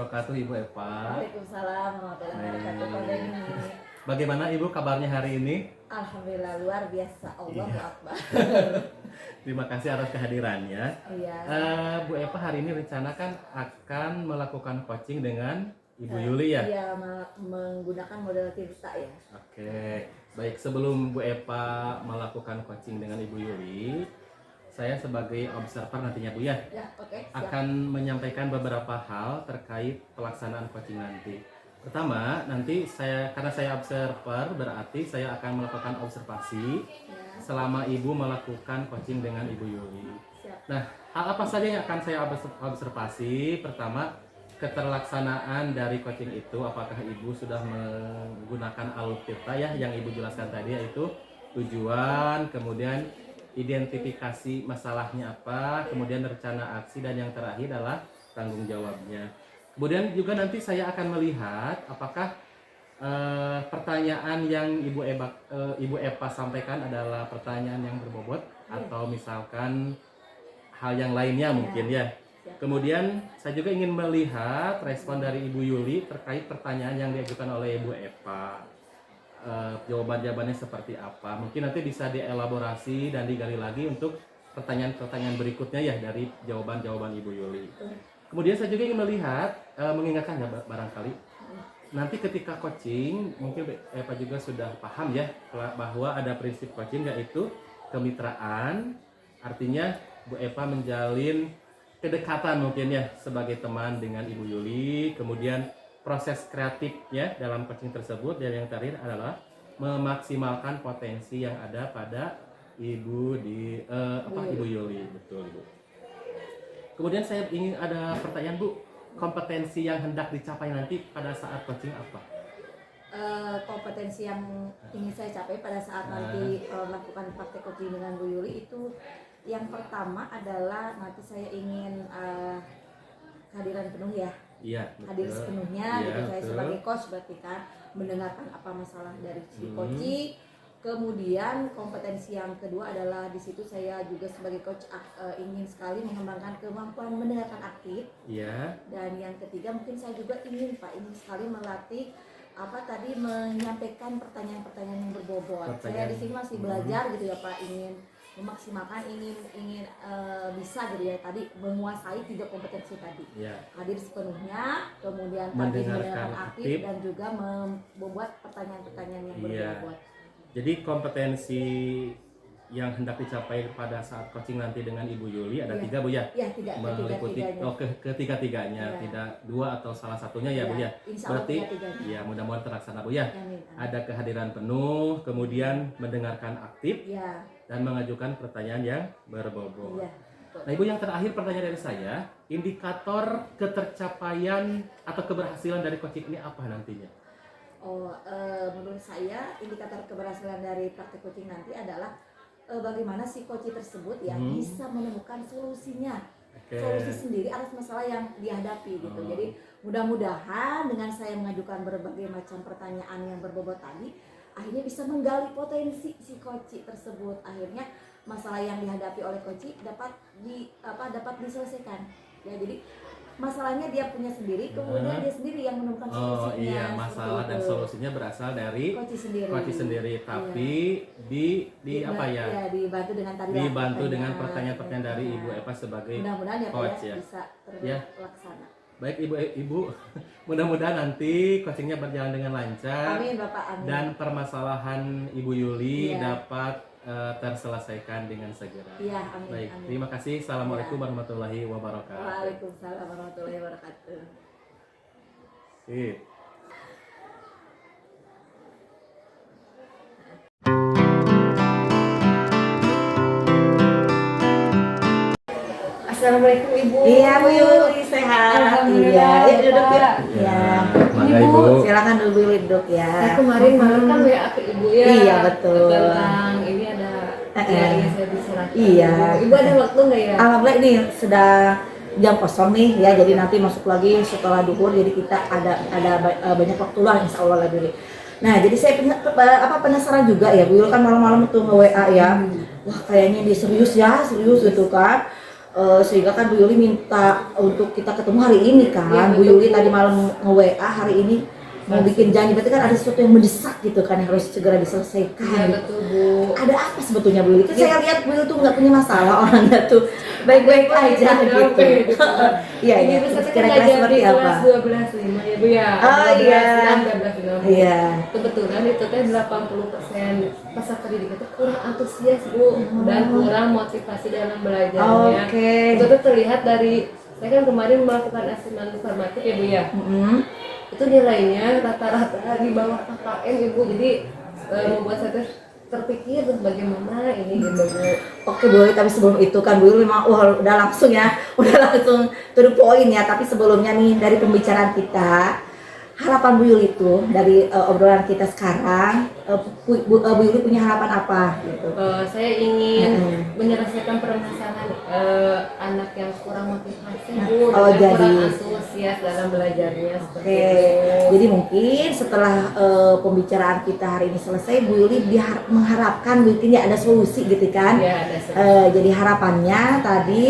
wabarakatuh Ibu Eva. Waalaikumsalam warahmatullahi wabarakatuh. Pak Denny. Bagaimana Ibu kabarnya hari ini? Alhamdulillah luar biasa. Allahu Iya. Akbar. Terima kasih atas kehadirannya. Iya. Bu Eva hari ini rencana kan akan melakukan coaching dengan Ibu Yuli ya? Iya, menggunakan model Tirta ya. Oke, baik sebelum Bu Eva melakukan coaching dengan Ibu Yuli, saya sebagai observer nantinya Bu ya, Ya, oke. Siap. akan menyampaikan beberapa hal terkait pelaksanaan coaching nanti. Pertama, nanti karena saya observer, berarti saya akan melakukan observasi Ya, selama Ibu melakukan coaching dengan Ibu Yuli. siap. Nah, hal apa saja yang akan saya observasi? Pertama, keterlaksanaan dari coaching itu, apakah Ibu sudah menggunakan alur tirta ya, yang Ibu jelaskan tadi, yaitu tujuan, kemudian identifikasi masalahnya apa, kemudian rencana aksi, dan yang terakhir adalah tanggung jawabnya. Kemudian juga nanti saya akan melihat apakah pertanyaan yang Ibu Eva sampaikan adalah pertanyaan yang berbobot atau misalkan hal yang lainnya mungkin ya. Kemudian saya juga ingin melihat respon dari Ibu Yuli terkait pertanyaan yang diajukan oleh Ibu Eva. Jawaban-jawabannya seperti apa, mungkin nanti bisa dielaborasi dan digali lagi untuk pertanyaan-pertanyaan berikutnya ya dari jawaban-jawaban Ibu Yuli. Kemudian saya juga ingin melihat, mengingatkan ya barangkali nanti ketika coaching mungkin Eva juga sudah paham ya bahwa ada prinsip coaching yaitu kemitraan, artinya Bu Eva menjalin kedekatan mungkin ya sebagai teman dengan Ibu Yuli, kemudian proses kreatifnya dalam coaching tersebut, dan yang terakhir adalah memaksimalkan potensi yang ada pada Ibu Yuli, betul Bu. Kemudian saya ingin ada pertanyaan Bu, kompetensi yang hendak dicapai nanti pada saat coaching apa? Kompetensi yang ingin saya capai pada saat nanti melakukan praktek coaching dengan Bu Yuli itu, yang pertama adalah nanti saya ingin kehadiran penuh ya. Iya, Hadir sepenuhnya gitu, saya sebagai coach berarti kan mendengarkan apa masalah dari si coaching. Kemudian kompetensi yang kedua adalah di situ saya juga sebagai coach ingin sekali mengembangkan kemampuan mendengarkan aktif. Iya. Dan yang ketiga mungkin saya juga ingin sekali melatih menyampaikan pertanyaan-pertanyaan yang berbobot. Saya di sini masih belajar gitu ya Pak, ingin memaksimalkan, ingin bisa gitu ya tadi menguasai 3 kompetensi tadi. Ya. Hadir sepenuhnya, kemudian tadi mendengarkan aktif dan juga membuat pertanyaan-pertanyaan yang berbobot. Jadi kompetensi yang hendak dicapai pada saat coaching nanti dengan Ibu Yuli ada 3 Bu ya? Iya, 3. Meliputi ketiga-tiganya, tidak 2 atau salah satunya ya Bu ya? Berarti ya mudah-mudahan terlaksana Bu ya. Ada kehadiran penuh, kemudian mendengarkan aktif dan mengajukan pertanyaan yang berbobot. Nah Ibu, yang terakhir pertanyaan dari saya, indikator ketercapaian atau keberhasilan dari coaching ini apa nantinya? Menurut saya indikator keberhasilan dari praktek coaching nanti adalah bagaimana si coach tersebut ya bisa menemukan solusinya, solusi sendiri atas masalah yang dihadapi gitu. Jadi mudah-mudahan dengan saya mengajukan berbagai macam pertanyaan yang berbobot tadi, akhirnya bisa menggali potensi si coach tersebut. Akhirnya masalah yang dihadapi oleh coach dapat diselesaikan. Ya, jadi masalahnya dia punya sendiri, kemudian dia sendiri yang menemukan solusinya. Iya, masalah dan solusinya berasal dari coach sendiri, tapi dibantu dengan tadi dengan pertanyaan-pertanyaan dari Ibu Eva sebagai coach ya. Bisa terlaksana. Baik Ibu, mudah-mudahan nanti coachingnya berjalan dengan lancar. Amin Bapak, amin. Dan permasalahan Ibu Yuli dapat terselesaikan dengan segera. Iya, amin. Baik, amin. terima kasih. Assalamualaikum warahmatullahi wabarakatuh. Waalaikumsalam warahmatullahi wabarakatuh. Sip. Assalamualaikum Ibu. Iya Bu Yuli, sehat. Alhamdulillah. Iya, duduk ya. Ya, Iya. Ibu. Silakan dulu duduk ya. Kemarin malam kan WA ke Ibu ya. Iya betul. Tentang ini ada yang saya diserahkan. Iya. Ibu ada waktu nggak ya? Alhamdulillah ini sudah jam kosong nih ya, jadi nanti masuk lagi setelah duhur, jadi kita ada banyak waktu lah insya Allah lah dulu. Nah jadi saya penasaran juga ya Bu Yul, kan malam-malam tuh nge-WA ya, wah kayaknya dia serius gitu kan. Sehingga kan Bu Yuli minta untuk kita ketemu hari ini kan. Iya, Bu betul, Yuli Bu. tadi malam nge-WA hari ini mau bikin janji, berarti kan ada sesuatu yang mendesak gitu kan yang harus segera diselesaikan. Iya gitu. betul Bu. Ada apa sebetulnya Bu Yuli? Kan saya lihat Bu Yuli tuh nggak punya masalah, orangnya tuh baik-baik aja gitu. Iya, Ini iya. bisa kita Kira-kira belajar seperti di apa? kelas 12.5 ya Bu ya. Oh, iya. 12.6. Iya. Kebetulan itu teh 80% peserta didik itu kurang antusias Bu dan kurang motivasi dalam belajarnya. Oke. Itu tuh terlihat dari saya kan kemarin melakukan asesmen formatif ya Bu ya. Itu nilainya rata-rata di bawah KKM Ibu, jadi membuat saya terpikir bagaimana ini gitu Bu. Oke Bu Yuli, tapi sebelum itu kan Bu Yuli memang udah langsung ya, udah langsung to the point ya. Tapi sebelumnya nih dari pembicaraan kita, harapan Bu Yuli itu dari obrolan kita sekarang, Bu Yuli punya harapan apa gitu? Saya ingin menyelesaikan permasalahan anak yang kurang motivasi Bu, Oh, dan kurang jadi- antusias dalam belajarnya seperti Oke, itu. jadi mungkin setelah pembicaraan kita hari ini selesai, Bu Yuli mengharapkan mungkin ya ada solusi gitu kan? Ya, ada sedikit. Jadi harapannya tadi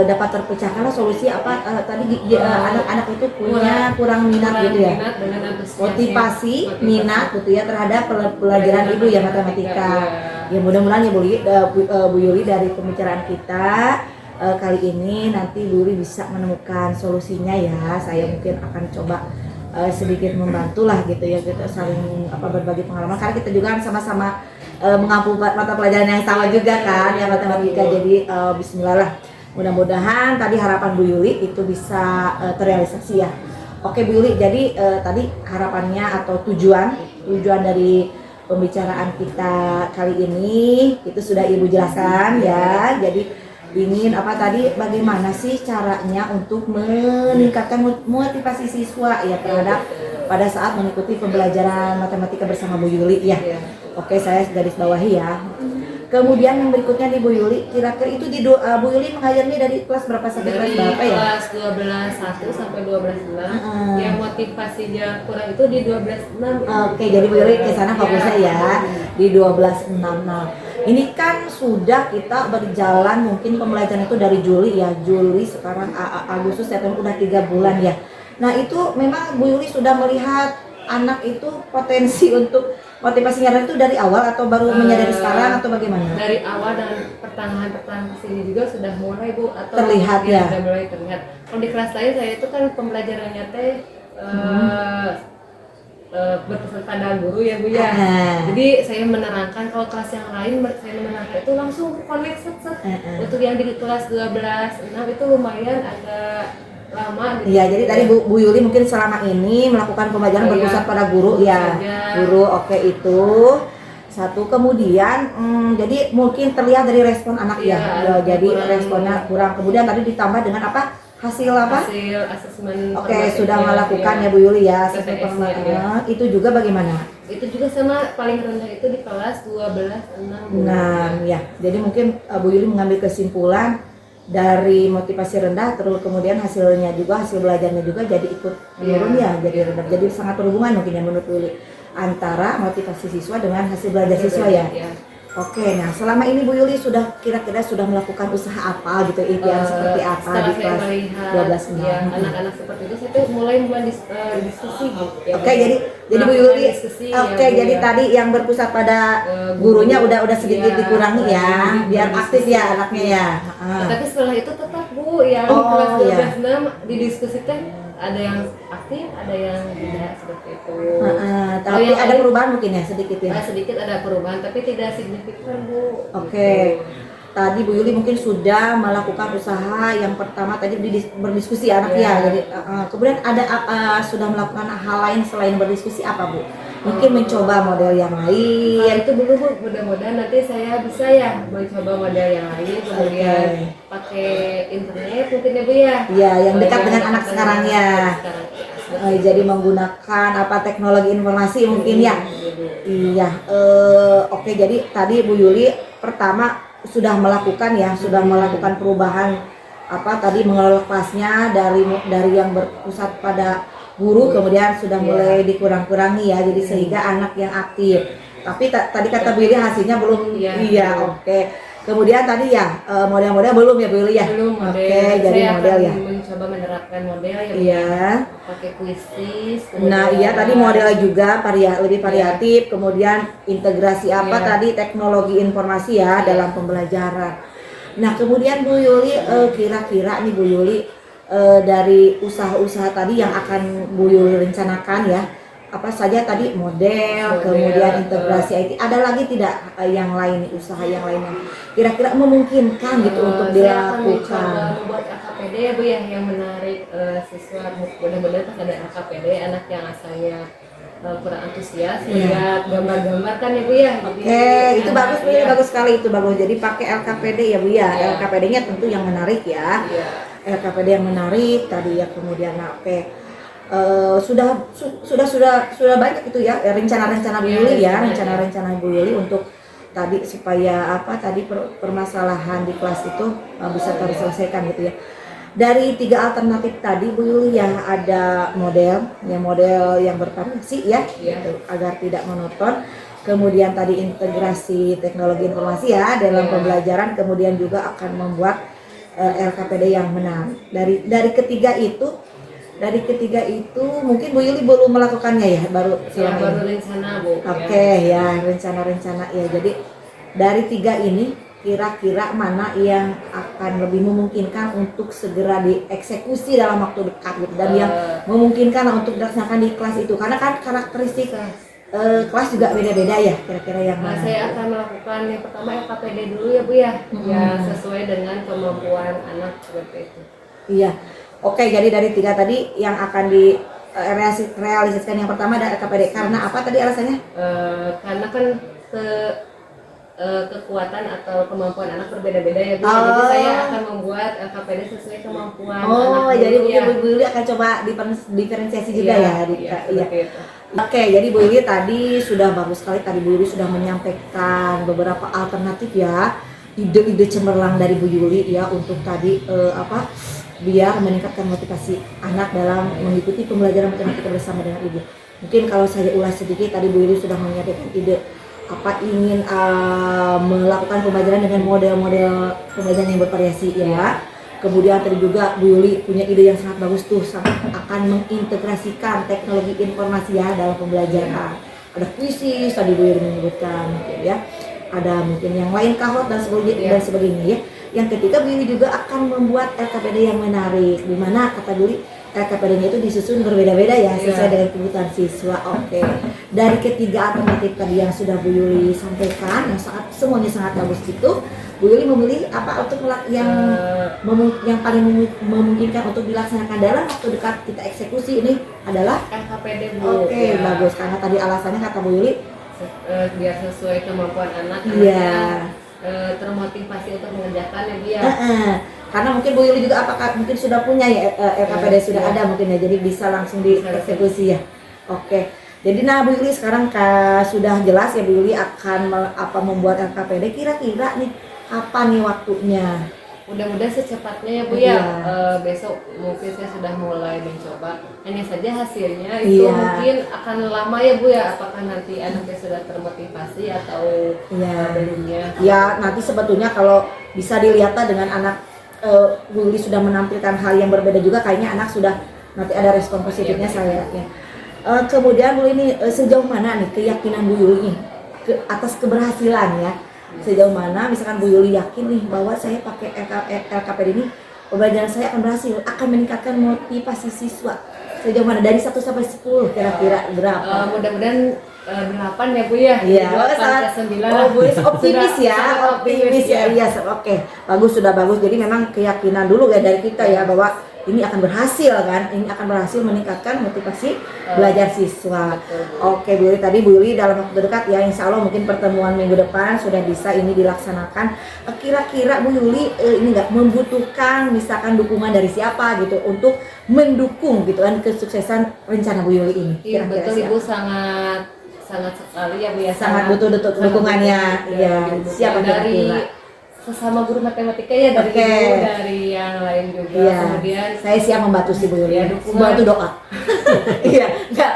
dapat terpecahkanlah solusi apa tadi anak-anak itu punya kurang minat gitu ya, minat dengan antusiasnya. motivasi minat gitu ya terhadap pelajaran ibu ya matematika. Ya mudah-mudahan ya Bu Yuli dari pembicaraan kita kali ini nanti Bu Yuli bisa menemukan solusinya ya. Saya mungkin akan coba sedikit membantu lah gitu ya, kita saling berbagi pengalaman karena kita juga kan sama-sama mengampu mata pelajaran yang sama juga kan ya matematika. Jadi bismillah lah. Mudah-mudahan tadi harapan Bu Yuli itu bisa terrealisasi ya. Oke Bu Yuli, jadi tadi harapannya atau tujuan dari pembicaraan kita kali ini itu sudah Ibu jelaskan ya. Jadi ingin bagaimana sih caranya untuk meningkatkan motivasi siswa ya terhadap pada saat mengikuti pembelajaran matematika bersama Bu Yuli ya. Oke, saya garis bawahi ya. Kemudian yang berikutnya di Bu Yuli, kira-kira itu Bu Yuli mengajarnya dari kelas berapa sampai kelas Dari berapa ya? kelas 12.1 sampai 12.6. Yang motivasinya kurang itu di 12.6. Oke, jadi Bu Yuli ke sana fokusnya ya di 12.6. Nah, ini kan sudah kita berjalan mungkin pembelajaran itu dari Juli ya. Juli sekarang Agustus September udah 3 bulan ya. Nah, itu memang Bu Yuli sudah melihat anak itu potensi untuk motivasinya itu dari awal atau baru menyadari sekarang atau bagaimana? Dari awal dan pertengahan kesini juga sudah mulai Bu, atau Terlihat ya? Sudah mulai terlihat. Kalau di kelas lain saya itu kan pembelajarannya teh berpesan pada guru ya Bu ya. Jadi saya menerangkan, kalau kelas yang lain saya menerangkan itu langsung connect set. Untuk yang di kelas 12.6 itu lumayan agak lama gitu. Iya, jadi tadi Bu Yuli mungkin selama ini melakukan pembelajaran berpusat pada guru ya. Guru, oke itu. Satu, kemudian jadi mungkin terlihat dari respon anak ya. Jadi responnya kurang. Kemudian tadi ditambah dengan apa? Hasil apa? Hasil asesmen. Oke, sudah melakukan ya Bu Yuli ya asesmen TTS-nya, formatif. Itu juga bagaimana? Itu juga sama, paling rendah itu di kelas 12.6 Bu. Nah, ya. Jadi mungkin Bu Yuli mengambil kesimpulan dari motivasi rendah, terus kemudian hasil belajarnya juga jadi ikut menurun ya, jadi rendah. Jadi sangat berhubungan mungkin ya menurut Yuli antara motivasi siswa dengan hasil belajar siswa ya. Oke, nah selama ini Bu Yuli sudah kira-kira melakukan usaha apa gitu, impian seperti apa di kelas 12 ya, anak-anak seperti itu saya tuh mulai diskusi gitu ya. Oke, jadi Bu Yuli diskusi, jadi tadi yang berpusat pada gurunya udah sedikit dikurangi ya, biar aktif ya anaknya ya. Tapi setelah itu tetap Bu, yang kelas 12.6 didiskusi teh ada yang aktif, ada yang tidak seperti itu. Tapi ada perubahan mungkin ya sedikit ya. Sedikit ada perubahan, tapi tidak signifikan Bu. Oke. Tadi Bu Yuli mungkin sudah melakukan usaha yang pertama tadi berdiskusi anak ya. Jadi kemudian ada sudah melakukan hal lain selain berdiskusi apa Bu? Mungkin mencoba model yang lain. Itu dulu Bu, mudah-mudahan nanti saya bisa ya mencoba model yang lain, kemudian pakai internet mungkin ya Bu ya. Iya, yang dekat dengan anak sekarang ya. Jadi menggunakan teknologi informasi mungkin ya. Iya. Oke, jadi tadi Bu Yuli pertama sudah melakukan perubahan tadi mengelola kelasnya dari yang berpusat pada guru, kemudian sudah mulai dikurang-kurangi ya, jadi sehingga anak yang aktif. Tapi tadi kata Bu Yuli hasilnya belum. Oke. Kemudian tadi ya model-model belum ya Bu Yuli ya? Belum model. Oke, jadi Saya model akan ya. mencoba menerapkan model ya Bu. Iya. Pakai quizzes. Nah, iya tadi model juga lebih variatif, kemudian integrasi apa Iya. tadi teknologi informasi ya dalam pembelajaran. Nah, kemudian Bu Yuli kira-kira nih Bu Yuli dari usaha-usaha tadi yang akan Bu Yuli rencanakan ya, apa saja tadi model, kemudian integrasi IT, ada lagi tidak yang lain usaha yang lain yang kira-kira memungkinkan gitu untuk Saya akan mencoba dilakukan? membuat LKPD ya Bu ya, yang menarik siswa. Mudah-mudahan pas ada LKPD anak yang asalnya kurang antusias melihat gambar-gambar kan ya Bu ya. Oke, itu bagus Bu, bagus sekali, itu bagus. Jadi pakai LKPD ya Bu ya. Iya. LKPD-nya tentu yang menarik ya. Iya. LKPD yang menarik tadi ya, kemudian oke. Sudah banyak itu ya rencana-rencana Bu Yuli ya, rencana-rencana Bu Yuli untuk tadi supaya apa tadi permasalahan di kelas itu bisa terselesaikan gitu ya. Dari 3 alternatif tadi Bu Yuli ya, ada model yang bervariasi ya, gitu, agar tidak monoton. Kemudian tadi integrasi teknologi informasi ya dalam pembelajaran, kemudian juga akan membuat LKPD yang menarik. Dari ketiga itu mungkin Bu Yuli belum melakukannya ya, baru Rencana Bu. Oke ya, rencana-rencana ya. Jadi dari 3 ini kira-kira mana yang akan lebih memungkinkan untuk segera dieksekusi dalam waktu dekat gitu, dan yang memungkinkan untuk dilaksanakan di kelas itu, karena kan karakteristik kelas juga beda-beda ya, kira-kira yang mana? Saya akan melakukan yang pertama LKPD dulu ya Bu ya, ya sesuai dengan kemampuan anak seperti itu. Iya. Oke, jadi dari 3 tadi yang akan realisasikan yang pertama ada LKPD. Karena apa tadi alasannya? Karena kan kekuatan atau kemampuan anak berbeda-beda ya Bu. Jadi saya akan membuat LKPD sesuai kemampuan anak. Jadi mungkin Bu Yuli akan coba diferensiasi juga ya. Iya. Oke, jadi Bu Yuli tadi sudah bagus sekali, tadi Bu Yuli sudah menyampaikan beberapa alternatif ya, ide-ide cemerlang dari Bu Yuli ya untuk tadi biar meningkatkan motivasi anak dalam mengikuti pembelajaran matematika bersama dengan ibu. Mungkin kalau saya ulas sedikit, tadi Bu Yuli sudah menyampaikan ide ingin melakukan pembelajaran dengan model-model pembelajaran yang bervariasi ya. Kemudian tadi juga Bu Yuli punya ide yang sangat bagus tuh, akan mengintegrasikan teknologi informasi ya dalam pembelajaran. Ada kuisis tadi Bu Yuli menyebutkan ya. Ada mungkin yang lain kahot dan sebagainya ya. Yang ketiga Bu Yuli juga akan membuat LKPD yang menarik, di mana kata Bu Yuli LKPD-nya itu disusun berbeda-beda ya sesuai dengan kebutuhan siswa. Oke. Dari ketiga alternatif tadi yang sudah Bu Yuli sampaikan, yang semuanya sangat bagus itu, Bu Yuli memilih apa untuk yang paling memungkinkan untuk dilaksanakan dalam waktu dekat kita eksekusi ini adalah LKPD Bu. Oke, bagus, karena tadi alasannya kata Bu Yuli biar sesuai kemampuan anak. Iya. Termotivasi untuk mengerjakan ya Bu ya. Karena mungkin Bu Yuli juga apakah mungkin sudah punya ya LKPD sudah ada mungkin ya, jadi bisa langsung dieksekusi ya. Oke. Jadi Bu Yuli sekarang sudah jelas ya Bu Yuli akan membuat LKPD, kira-kira nih apa nih waktunya? Mudah-mudahan secepatnya ya Bu ya. Besok mungkin saya sudah mulai mencoba. Hanya saja hasilnya itu mungkin akan lama ya Bu ya. Apakah nanti anaknya sudah termotivasi atau belumnya? Ya, nanti sebetulnya kalau bisa dilihat dengan anak Bu Yuli sudah menampilkan hal yang berbeda juga, kayaknya anak sudah nanti ada respon positifnya saya ya. Kemudian Bu Yuli ini sejauh mana nih keyakinan Bu Yuli atas keberhasilan ya? Sejauh mana misalkan Bu Yuli yakin nih bahwa saya pakai LKPD ini pembelajaran saya akan berhasil, akan meningkatkan motivasi siswa. Sejauh mana dari 1 sampai 10 kira-kira berapa? Mudah-mudahan 8 ya Bu ya. Iya, Bu Yuli optimis ya, optimis ya. Iya, oke. Bagus, sudah bagus. Jadi memang keyakinan dulu ya dari kita ya bahwa ini akan berhasil kan, ini akan berhasil meningkatkan motivasi belajar siswa. Oke Bu Yuli, tadi Bu Yuli dalam waktu dekat ya, insya Allah mungkin pertemuan minggu depan sudah bisa ini dilaksanakan. Kira-kira Bu Yuli ini nggak membutuhkan misalkan dukungan dari siapa gitu untuk mendukung gitu kan kesuksesan rencana Bu Yuli ini? Iya Kira-kira betul siapa? Ibu, sangat sekali ya Bu ya. Sangat butuh dukungannya. Ya, siapa dari kira-kira? sesama guru matematika ya, dari ibu, dari yang lain juga. Iya. Kemudian saya siap membantu si Bu Yuli. Ya, membantu doa. Iya, enggak.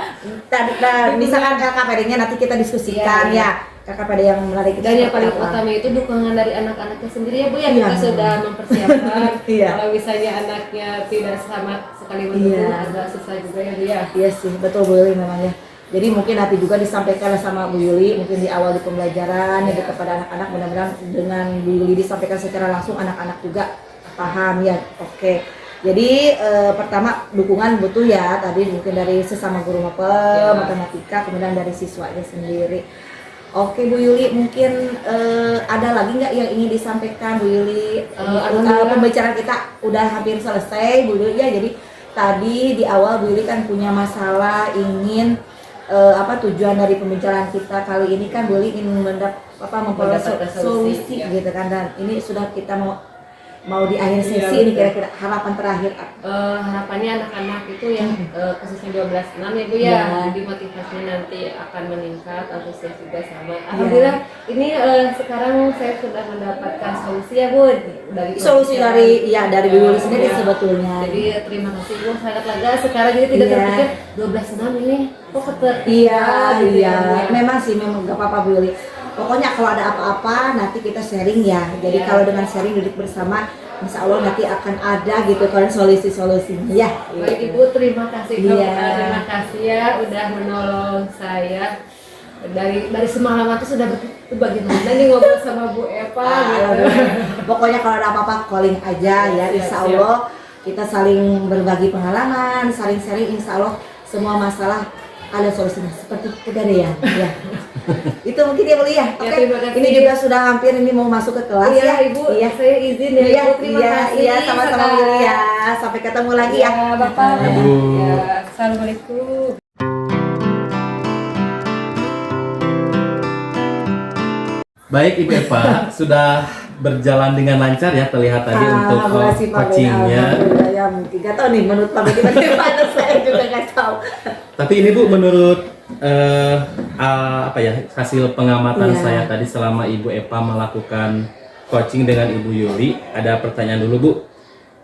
Misalkan LKPD-nya nanti kita diskusikan ya. kakak pada yang menarik itu Dan yang seperti paling apa? utama itu dukungan dari anak-anaknya sendiri ya Bu ya, Iya. kita sudah mempersiapkan. Iya. Kalau misalnya anaknya tidak sama sekali mendukung, Iya. agak susah juga ya Bu ya. Iya sih, betul Bu Yuli memang ya. Jadi mungkin nanti juga disampaikan sama Bu Yuli, mungkin di awal di pembelajaran ya kepada anak-anak, mudah-mudahan dengan Bu Yuli disampaikan secara langsung anak-anak juga paham ya. Oke. Jadi pertama dukungan butuh ya, tadi mungkin dari sesama guru mapel, matematika, kemudian dari siswanya sendiri. Oke Bu Yuli, mungkin ada lagi nggak yang ingin disampaikan Bu Yuli? Alhamdulillah. Pembicaraan kita udah hampir selesai Bu Yuli ya. Jadi tadi di awal Bu Yuli kan punya masalah ingin tujuan dari pembicaraan kita kali ini kan Bu Yuli ingin memperoleh Mendapatkan solusi ya. gitu kan, dan ini sudah kita mau di akhir sesi ini kira-kira harapan terakhir apa? Harapannya anak-anak itu yang khususnya 12-6 ya Bu ya, Ya. jadi motivasinya nanti akan meningkat, antusias juga sama. Alhamdulillah ini sekarang saya sudah mendapatkan solusi ya Bu dari Solusi dari Bu Yuli sendiri sebetulnya. Jadi terima kasih Bu, sangat lega sekarang, jadi tidak Iya. terpikir 12-6 ini kok keterima Iya, gitu iya. ya, Bu, ya. Memang sih, memang gak apa-apa Bu Yuli. Pokoknya kalau ada apa-apa nanti kita sharing ya. Jadi Iya. kalau dengan sharing duduk bersama, insya Allah nanti akan ada gitu kan solusi-solusinya ya. Baik Ibu, terima kasih Iya. terima kasih ya udah menolong saya. Dari semalaman tuh sudah berpikir bagaimana nih ngobrol sama Bu Eva gitu. Pokoknya kalau ada apa-apa calling aja ya. Siap, Insya Allah kita saling berbagi pengalaman, saling sharing. Insya Allah semua masalah ada solusinya seperti pegadaian ya. Itu mungkin ya boleh ya. Oke. terima kasih. Ini juga sudah hampir ini mau masuk ke kelas Iya ya. Ibu, Iya. saya izin ya Iya, Ibu, terima iya, kasih. iya, sama-sama Kakak. Yuli ya. Sampai ketemu lagi ya. Ya Bapak. Ya, Bu. Ya, Assalamualaikum. Baik Ibu Eva, sudah berjalan dengan lancar ya terlihat tadi untuk Alhamdulillah sih, Pak Ben. coachingnya. Alhamdulillah, ya mungkin gak tahu nih menurut Pak Ben gimana, saya juga gak tahu. Tapi ini Bu, menurut hasil pengamatan Iya. saya tadi selama Ibu Eva melakukan coaching dengan Ibu Yuli, ada pertanyaan dulu Bu.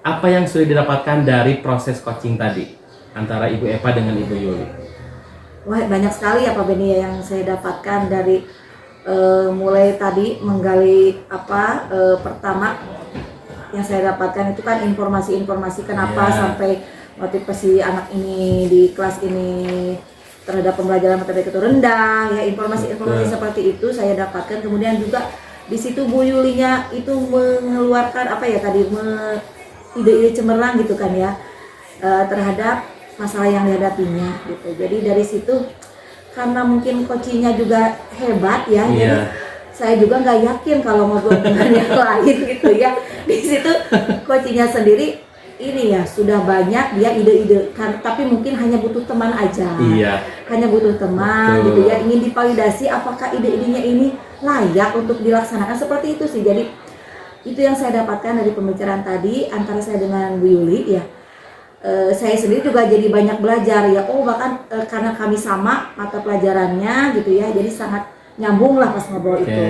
Apa yang sudah didapatkan dari proses coaching tadi antara Ibu Eva dengan Ibu Yuli? Wah, banyak sekali ya Pak Beni ya yang saya dapatkan dari mulai tadi menggali pertama yang saya dapatkan itu kan informasi-informasi kenapa Iya. sampai motivasi anak ini di kelas ini terhadap pembelajaran matematika itu rendah ya, informasi-informasi Betul. seperti itu saya dapatkan. Kemudian juga di situ Bu Yulinya itu mengeluarkan ide-ide cemerlang gitu kan ya terhadap masalah yang dihadapinya gitu. Jadi dari situ karena mungkin coachingnya juga hebat ya, Iya. jadi saya juga nggak yakin kalau ngobrol dengan yang lain gitu ya. Di situ coachingnya sendiri ini ya sudah banyak dia ide-ide kan, tapi mungkin hanya butuh teman aja. Iya. Hanya butuh teman Betul. gitu ya, ingin divalidasi apakah ide-idenya ini layak untuk dilaksanakan, seperti itu sih. Jadi itu yang saya dapatkan dari pembicaraan tadi antara saya dengan Bu Yuli ya. Saya sendiri juga jadi banyak belajar ya, bahkan karena kami sama mata pelajarannya gitu ya, jadi sangat nyambung lah pas ngobrol Oke. itu.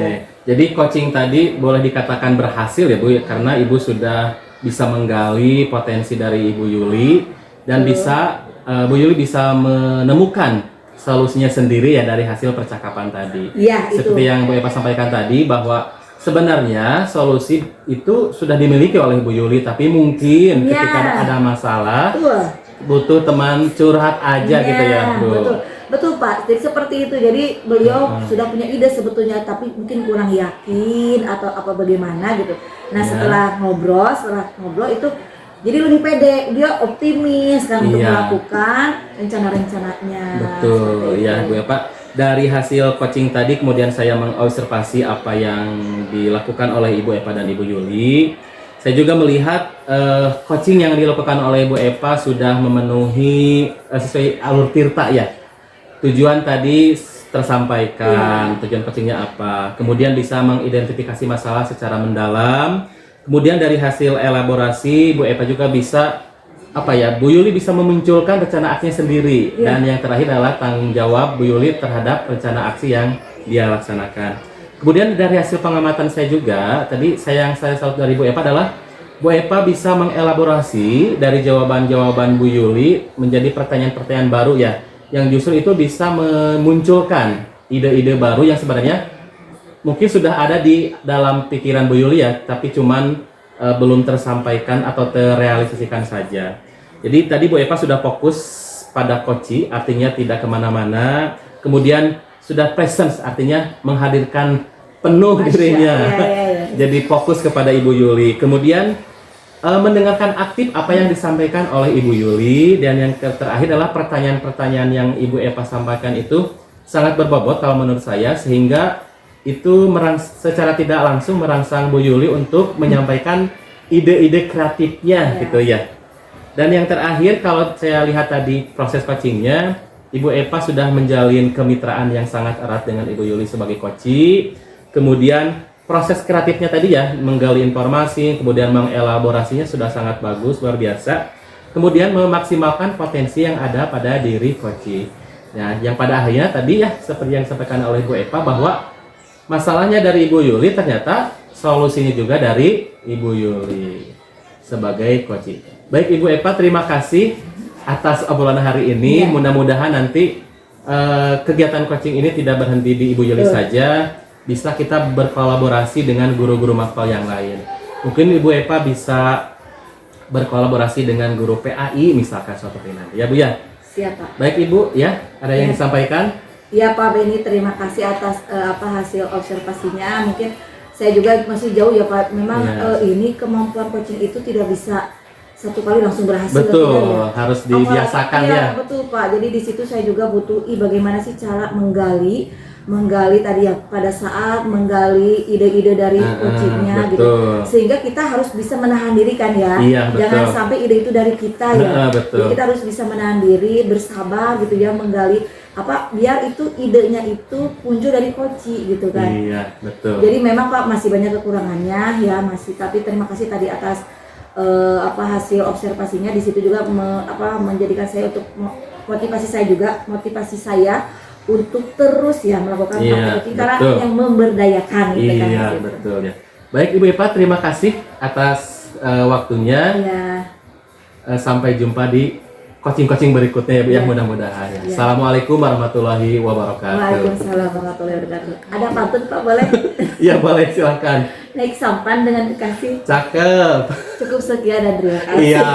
Jadi coaching tadi boleh dikatakan berhasil ya Bu, karena Ibu sudah bisa menggali potensi dari Ibu Yuli dan bisa Bu Yuli bisa menemukan solusinya sendiri ya dari hasil percakapan tadi. Iya, itu. Seperti yang Bu Eva sampaikan tadi bahwa sebenarnya solusi itu sudah dimiliki oleh Bu Yuli, tapi mungkin Iya. ketika ada masalah Betul. butuh teman curhat aja gitu ya Bu. Betul. Betul Pak, jadi seperti itu. Jadi beliau sudah punya ide sebetulnya, tapi mungkin kurang yakin atau apa bagaimana gitu. Nah Ya. setelah ngobrol itu jadi lebih pede, dia optimis kan untuk Iya. melakukan rencana-rencananya. Betul Seperti ya itu. Bu Eva. Dari hasil coaching tadi kemudian saya mengobservasi apa yang dilakukan oleh Ibu Eva dan Ibu Yuli. Saya juga melihat coaching yang dilakukan oleh Ibu Eva sudah memenuhi sesuai alur tirta ya. Tujuan tadi tersampaikan, tujuan coachingnya apa. Kemudian bisa mengidentifikasi masalah secara mendalam. Kemudian dari hasil elaborasi Bu Eva juga bisa Bu Yuli bisa memunculkan rencana aksinya sendiri. Dan yang terakhir adalah tanggung jawab Bu Yuli terhadap rencana aksi yang dia laksanakan. Kemudian dari hasil pengamatan saya juga, tadi yang saya salut dari Bu Eva adalah Bu Eva bisa mengelaborasi dari jawaban-jawaban Bu Yuli menjadi pertanyaan-pertanyaan baru ya, yang justru itu bisa memunculkan ide-ide baru yang sebenarnya mungkin sudah ada di dalam pikiran Bu Yuli ya, tapi cuman belum tersampaikan atau terrealisasikan saja. Jadi tadi Bu Eva sudah fokus pada koci, artinya tidak kemana-mana. Kemudian sudah presence, artinya menghadirkan penuh dirinya. Jadi fokus kepada Ibu Yuli. Kemudian mendengarkan aktif apa yang disampaikan oleh Ibu Yuli. Dan yang terakhir adalah pertanyaan-pertanyaan yang Ibu Eva sampaikan itu sangat berbobot kalau menurut saya, sehingga itu secara tidak langsung merangsang Bu Yuli untuk menyampaikan ide-ide kreatifnya gitu ya. Dan yang terakhir kalau saya lihat tadi proses coachingnya, Ibu Eva sudah menjalin kemitraan yang sangat erat dengan Ibu Yuli sebagai coach. Kemudian proses kreatifnya tadi ya, menggali informasi, kemudian mengelaborasinya sudah sangat bagus, luar biasa. Kemudian memaksimalkan potensi yang ada pada diri coach. Nah, yang pada akhirnya tadi ya seperti yang disampaikan oleh Bu Eva bahwa masalahnya dari Ibu Yuli, ternyata solusinya juga dari Ibu Yuli sebagai coach. Baik Ibu Eva, terima kasih atas obrolan hari ini. Mudah-mudahan nanti kegiatan coaching ini tidak berhenti di Ibu Yuli saja, bisa kita berkolaborasi dengan guru-guru mafal yang lain. Mungkin Ibu Eva bisa berkolaborasi dengan guru PAI misalkan suatu hari nanti ya Bu ya. Siap Pak. Baik Ibu ya, ada yang disampaikan? Ya Pak Beni, terima kasih atas hasil observasinya. Mungkin saya juga masih jauh ya Pak. Memang ini kemampuan coaching itu tidak bisa satu kali langsung berhasil. Betul, ya. Harus dibiasakan ya. Betul Pak. Jadi di situ saya juga butuh bagaimana sih cara menggali tadi ya, pada saat menggali ide-ide dari coachingnya gitu, sehingga kita harus bisa menahan diri kan ya. Iya, jangan sampai ide itu dari kita ya. Jadi kita harus bisa menahan diri, bersabar gitu ya, menggali biar itu idenya itu muncul dari coaching gitu kan. Iya, betul. Jadi memang Pak masih banyak kekurangannya ya, tapi terima kasih tadi atas hasil observasinya. Di situ juga menjadikan saya untuk motivasi saya untuk terus ya melakukan praktek karena yang memberdayakan gitu kan. Iya, betul ya. Baik Ibu Eva, terima kasih atas waktunya. Iya. Sampai jumpa di coaching berikutnya ya Bu ya, mudah-mudahan ya. Assalamualaikum warahmatullahi wabarakatuh. Waalaikumsalam warahmatullahi wabarakatuh. Ada pantun Pak, boleh? Iya boleh, silakan. Naik sampan dengan kekasih. Cakep. Cukup sekian dan terima kasih. Iya.